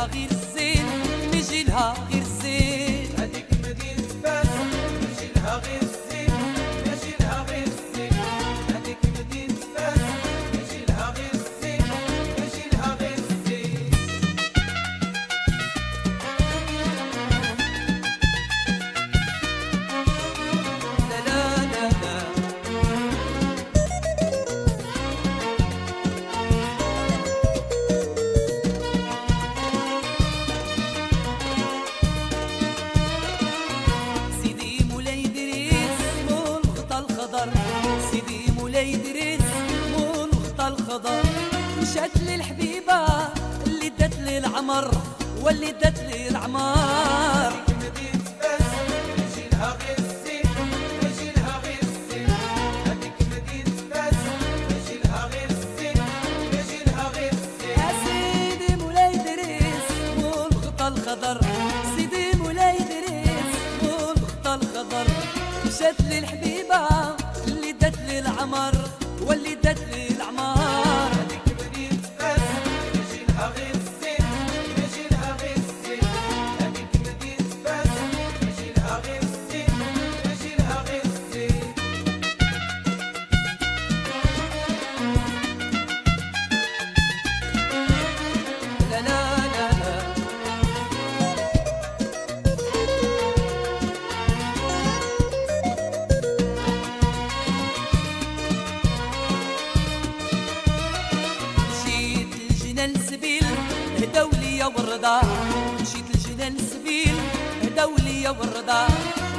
لها غير الزين يجي لها غير الزين. هذيك مدينة فاس يجي لها غير الزين يجي لها غير الزين. هذيك مدينة فاس يجي لها غير الزين يجي لها غير الزين. لا لا لا لا سيدي مولاي إدريس مول الغطا الخضر، سيدي مولاي إدريس مول الغطا الخضر. مشات للحبيبة اللي دات لي العمر واللي دات لي العمر. هذيك مدينة فاس يجي لها غير الزين يجي لها غير الزين. هذيك مدينة فاس يجي لها غير الزين يجي لها غير الزين. يا سيدي مولاي إدريس مول الغطا الخضر، سيدي مولاي إدريس مول الغطا الخضر. مشات للحبيبة اللي دات لي العمر واللي دات لي العمر. هذيك مدينة فاس يجي لها غير الزين يجي لها غير الزين. هذيك مدينة فاس يجي لها غير الزين يجي لها غير الزين. لا لا لا لا مشيت للجنان سبيل هداو ليا والرضا، مشيت للجنان سبيل هداو ليا والرضا.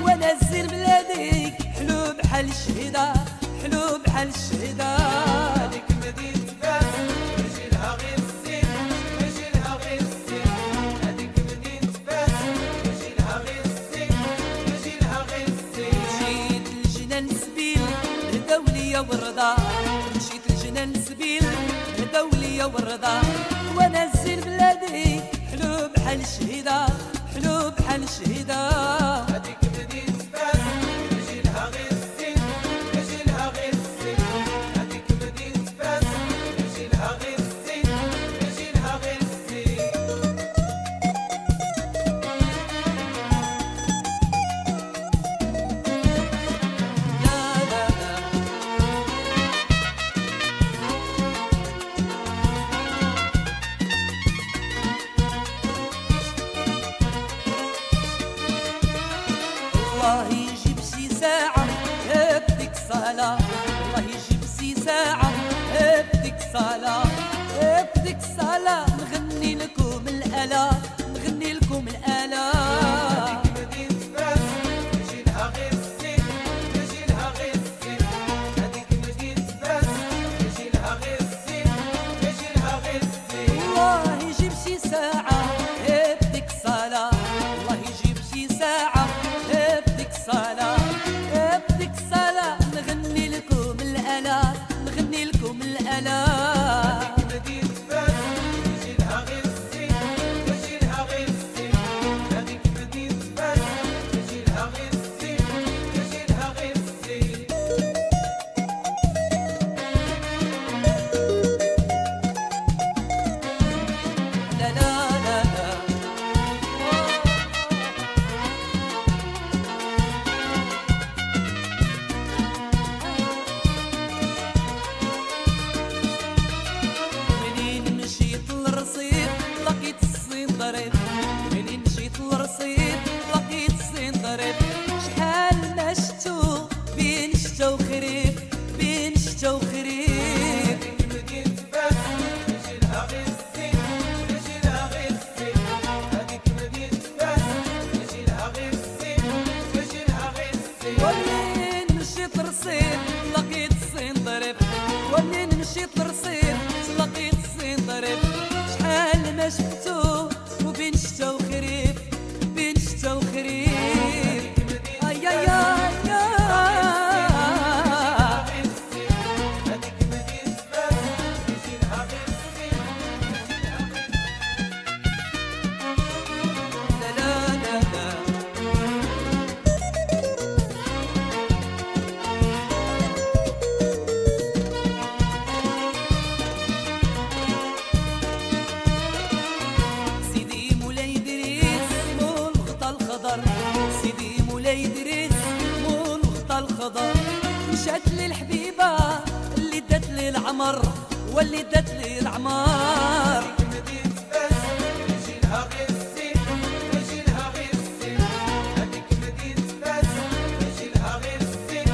وانا الزين بلادي حلو بحال الشهيدة حلو بحال الشهيدة. هذيك مدينة فاس يجي لها غير الزين يجي لها غير الزين. هذيك مدينة فاس يجي لها غير الزين يجي لها غير الزين. مشيت للجنان سبيل هداو ليا والرضا، مشيت للجنان سبيل هداو ليا والرضا. وانا الزين بلادي حلو بحال الشهيدة حلو بحال الشهيدة. هذيك مدينة فاس يجي لها غير الزين يجي لها غير الزين. هذيك مدينة فاس يجي لها غير الزين يجي لها غير الزين. لا لا لا الله يجيب شي ساعة بدك صلاة، الله يجيب شي ساعة بدك صلاة بدك صلاة. نغني لكم الآلات نغني لكم الآلات. هذيك مدينة فاس يجي لها غير الزين يجي لها غير الزين. هذيك مدينة فاس يجي لها غير الزين يجي لها غير الزين. الله يجيب شي ساعة بدك صلاة، الله يجيب شي ساعة بدك صلاة بدك صلاة. نغني لكم الآلات نغني لكم الآلات. هذيك مدينة فاس يجي لها غير الزين يجي لها غير الزين. هذيك مدينة فاس يجي لها غير الزين يجي لها غير الزين. لا لا لا لا منين مشيت للرصيف لقيت الصين ضرب، منين مشيت للرصيف لقيت الصين ضرب. شحال ما شتو بين شتا وخريف بين شتا وخريف. هذيك مدينة فاس يجي لها غير الزين يجي لها غير الزين. هذيك مدينة فاس يجي لها غير الزين يجي لها غير الزين. ومنين مشيت للرصيف لقيت الصين ضرب، ومنين مشيت للرصيف لقيت الصين ضرب. شحال ما شفتو وبين شتا وخريف بين شتا وخريف. اي اي اي هذيك مدينة فاس يجي لها غير الزين لا لا لا لا ولدت لي العمار. مدينة فاس يجي لها غير الزين يجي لها غير الزين هذيك مدينة فاس يجي لها غير الزين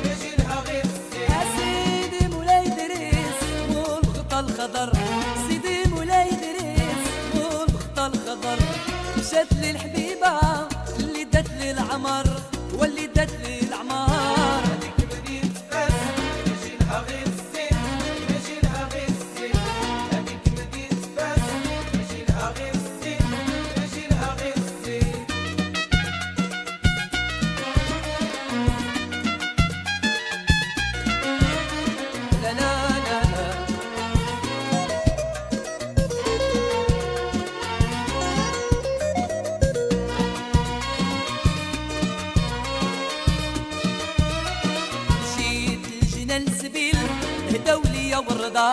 يجي لها غير الزين. يا سيدي مولاي دريس والغطا الخضر، سيدي مولاي دريس والغطا الخضر، مشات لي الحبيبة اللي دات لي العمر واللي دات لي العمار. هذيك مدينة فاس يجي لها غير الزين يجي لها غير الزين هذيك مدينة فاس يجي لها غير الزين يجي لها غير الزين. لا لا لا لا مشيت الجنان سبيل هداو ليا والرضا